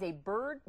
He's a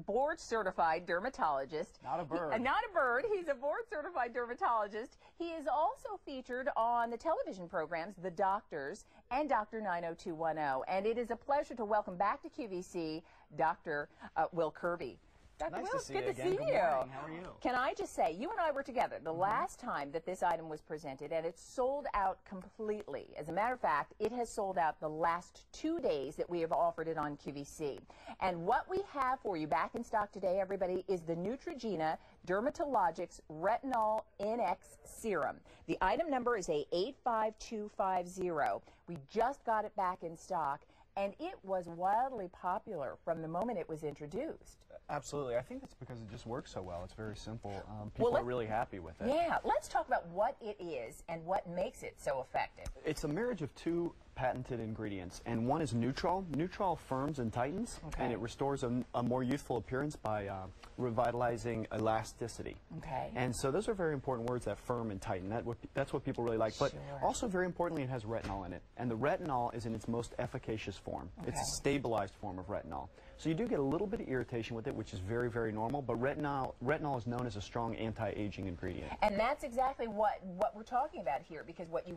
board-certified dermatologist. Not a bird. Not a bird. He's a board-certified dermatologist. He is also featured on the television programs The Doctors and Dr. 90210. And it is a pleasure to welcome back to QVC Dr. Will Kirby. Dr. Nice Will, to it's see good you to again. see Good you. morning. How are you? Can I just say, you and I were together the last time that this item was presented, and it sold out completely. As a matter of fact, it has sold out the last 2 days that we have offered it on QVC. And what we have for you back in stock today, everybody, is the Neutrogena Dermatologics Retinol NX Serum. The item number is a 85250. We just got it back in stock, and it was wildly popular from the moment it was introduced. Absolutely. I think it's because it just works so well. It's very simple. People are really happy with it. Yeah, let's talk about what it is and what makes it so effective. It's a marriage of two patented ingredients, and one is Neutral. Neutral firms and tightens, and it restores a more youthful appearance by revitalizing elasticity. Okay. And so those are very important words, that firm and tighten. That's what people really like. But also, very importantly, it has retinol in it. And the retinol is in its most efficacious form. It's a stabilized form of retinol. So you do get a little bit of irritation with it, which is very, very normal, but retinol is known as a strong anti-aging ingredient. And that's exactly what we're talking about here, because what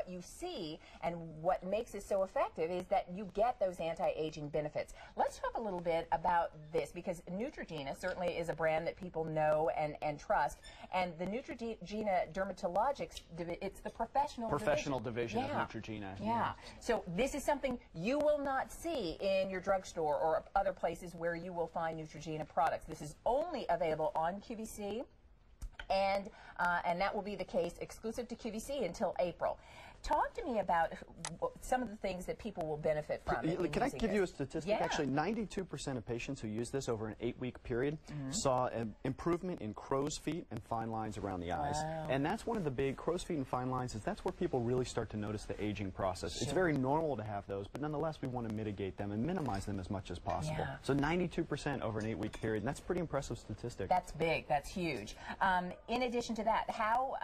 you see and what makes it so effective is that you get those anti-aging benefits. Let's talk a little bit about this, because Neutrogena certainly is a brand that people know and trust, and the Neutrogena Dermatologics, it's the professional division of Neutrogena. Yeah. So this is something you will not see in your drugstore or other places where you will find Neutrogena products. This is only available on QVC, and that will be the case exclusive to QVC until April. Talk to me about some of the things that people will benefit from. Can I give you a statistic? Yeah. Actually, 92% of patients who use this over an 8-week period saw an improvement in crow's feet and fine lines around the eyes. And that's one of the big crow's feet and fine lines. That's where people really start to notice the aging process. It's very normal to have those, but nonetheless, we want to mitigate them and minimize them as much as possible. So 92% over an 8-week period, and that's a pretty impressive statistic. That's big. That's huge. In addition to that, how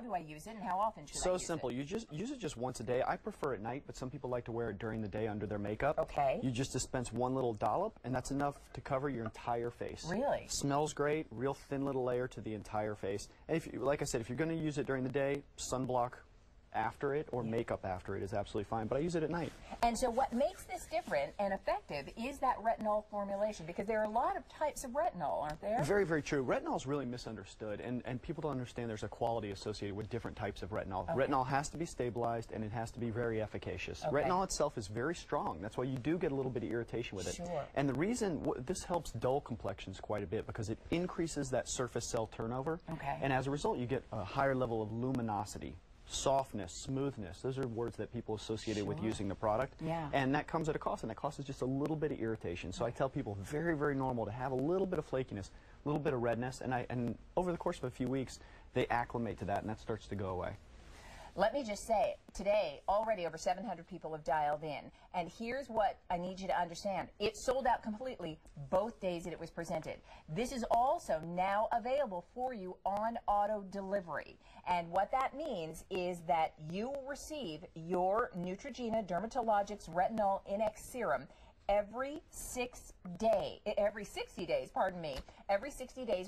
do I use it, and how often should I use it? So simple. You just use it just once a day. I prefer at night, but some people like to wear it during the day under their makeup. Okay. You just dispense one little dollop, and that's enough to cover your entire face. Really? Smells great, real thin little layer to the entire face. And if like I said, if you're going to use it during the day, sunblock after it or makeup after it is absolutely fine, but I use it at night. And so what makes this different and effective is that retinol formulation, because there are a lot of types of retinol, aren't there? Very, very true. Retinol is really misunderstood, and people don't understand there's a quality associated with different types of retinol. Retinol has to be stabilized, and it has to be very efficacious. Retinol itself is very strong. That's why you do get a little bit of irritation with it. And the reason, this helps dull complexions quite a bit, because it increases that surface cell turnover, and as a result, you get a higher level of luminosity. Softness, smoothness, those are words that people associated with using the product. And that comes at a cost, and that cost is just a little bit of irritation. So I tell people, very, very normal to have a little bit of flakiness, a little bit of redness, and over the course of a few weeks, they acclimate to that, and that starts to go away. Let me just say, today, already over 700 people have dialed in. And here's what I need you to understand. It sold out completely both days that it was presented. This is also now available for you on auto delivery. And what that means is that you will receive your Neutrogena Dermatologics Retinol NX Serum every 60 days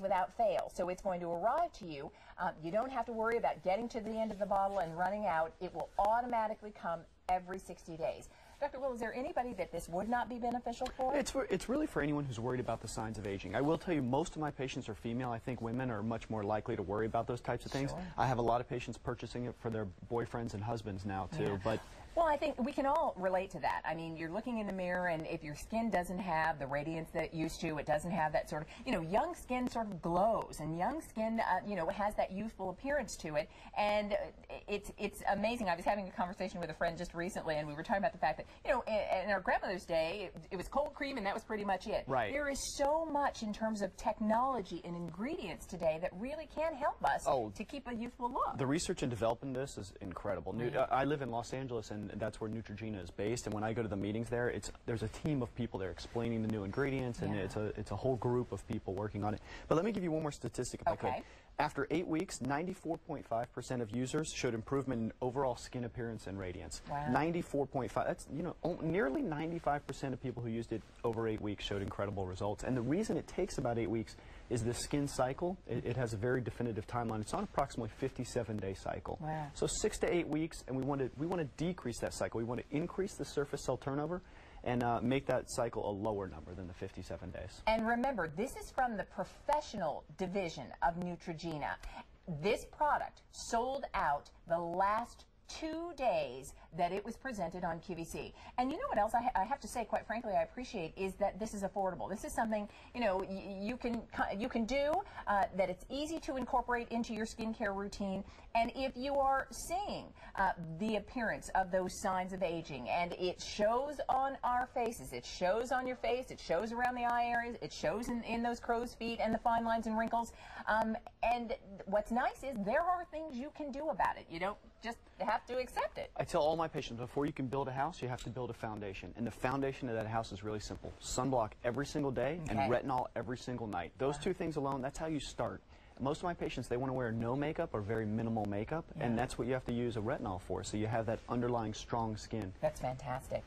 without fail. So it's going to arrive to you. You don't have to worry about getting to the end of the bottle and running out. It will automatically come every 60 days. Dr. Will, is there anybody that this would not be beneficial for? It's really for anyone who's worried about the signs of aging. I will tell you, most of my patients are female. I think women are much more likely to worry about those types of things. I have a lot of patients purchasing it for their boyfriends and husbands now, too. But well, I think we can all relate to that. I mean, you're looking in the mirror, and if your skin doesn't have the radiance that it used to, it doesn't have that sort of, young skin sort of glows, and young skin, has that youthful appearance to it, and it's amazing. I was having a conversation with a friend just recently, and we were talking about the fact that, in our grandmother's day, it was cold cream, and that was pretty much it. Right. There is so much in terms of technology and ingredients today that really can help us to keep a youthful look. The research and development in this is incredible. I live in Los Angeles, and that's where Neutrogena is based, and when I go to the meetings there, there's a team of people there explaining the new ingredients, and it's a whole group of people working on it. But let me give you one more statistic if I could. After 8 weeks, 94.5% of users showed improvement in overall skin appearance and radiance. Wow. 94.5. That's, you know, nearly 95% of people who used it over 8 weeks showed incredible results. And the reason it takes about 8 weeks is the skin cycle. It has a very definitive timeline. It's on approximately 57-day cycle. Wow. So 6 to 8 weeks, and we want to decrease that cycle. We want to increase the surface cell turnover and make that cycle a lower number than the 57 days. And remember, this is from the professional division of Neutrogena. This product sold out the last 2 days that it was presented on QVC. And you know what else I have to say, quite frankly, I appreciate is that this is affordable. This is something, you know, you can do, that it's easy to incorporate into your skincare routine. And if you are seeing the appearance of those signs of aging, and it shows on our faces, it shows on your face, it shows around the eye areas, it shows in those crow's feet and the fine lines and wrinkles. And what's nice is there are things you can do about it. You don't just have to accept it. I tell all my patients, before you can build a house, you have to build a foundation. And the foundation of that house is really simple. Sunblock every single day and retinol every single night. Those two things alone, that's how you start. Most of my patients, they want to wear no makeup or very minimal makeup, and that's what you have to use a retinol for, so you have that underlying strong skin. That's fantastic.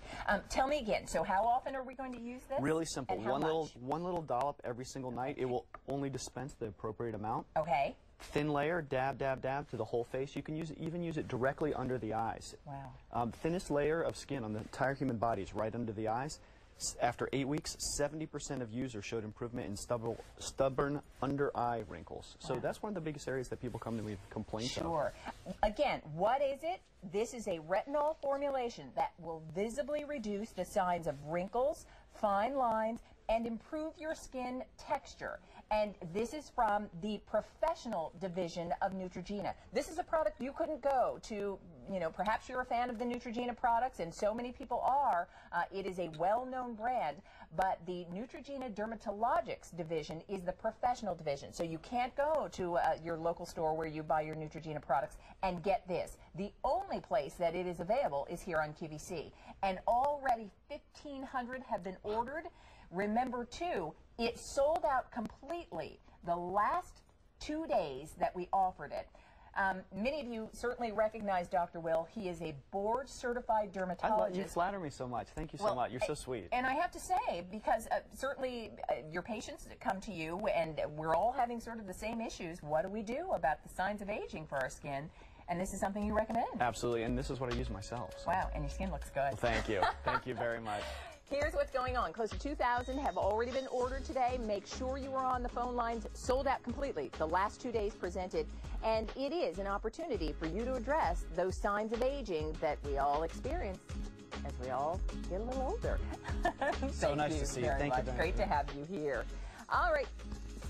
Tell me again, so how often are we going to use this? Really simple. And how much? One little dollop every single night. It will only dispense the appropriate amount. Okay. Thin layer, dab, dab, dab to the whole face. You can even use it directly under the eyes. Wow. Thinnest layer of skin on the entire human body is right under the eyes. After 8 weeks, 70% of users showed improvement in stubborn under-eye wrinkles. So that's one of the biggest areas that people come to me with complaints of. Sure. Again, what is it? This is a retinol formulation that will visibly reduce the signs of wrinkles, fine lines, and improve your skin texture. And this is from the professional division of Neutrogena. This is a product you couldn't go to, you know, perhaps you're a fan of the Neutrogena products, and so many people are. It is a well-known brand, but the Neutrogena Dermatologics division is the professional division. So you can't go to your local store where you buy your Neutrogena products and get this. The only place that it is available is here on QVC. And already 1,500 have been ordered. Remember, too, it sold out completely the last 2 days that we offered it. Many of you certainly recognize Dr. Will. He is a board-certified dermatologist. You flatter me so much. Thank you so much. You're so sweet. And I have to say, because certainly your patients come to you, and we're all having sort of the same issues. What do we do about the signs of aging for our skin? And this is something you recommend. Absolutely, and this is what I use myself. So. Wow, and your skin looks good. Well, thank you. Thank you very much. Here's what's going on. Close to 2,000 have already been ordered today. Make sure you are on the phone lines. Sold out completely the last 2 days presented. And it is an opportunity for you to address those signs of aging that we all experience as we all get a little older. So nice to see you. Thank you very much. Great to have you here. All right.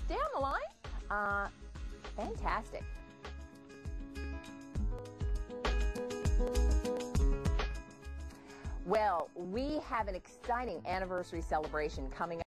Stay on the line. Fantastic. Well, we have an exciting anniversary celebration coming up.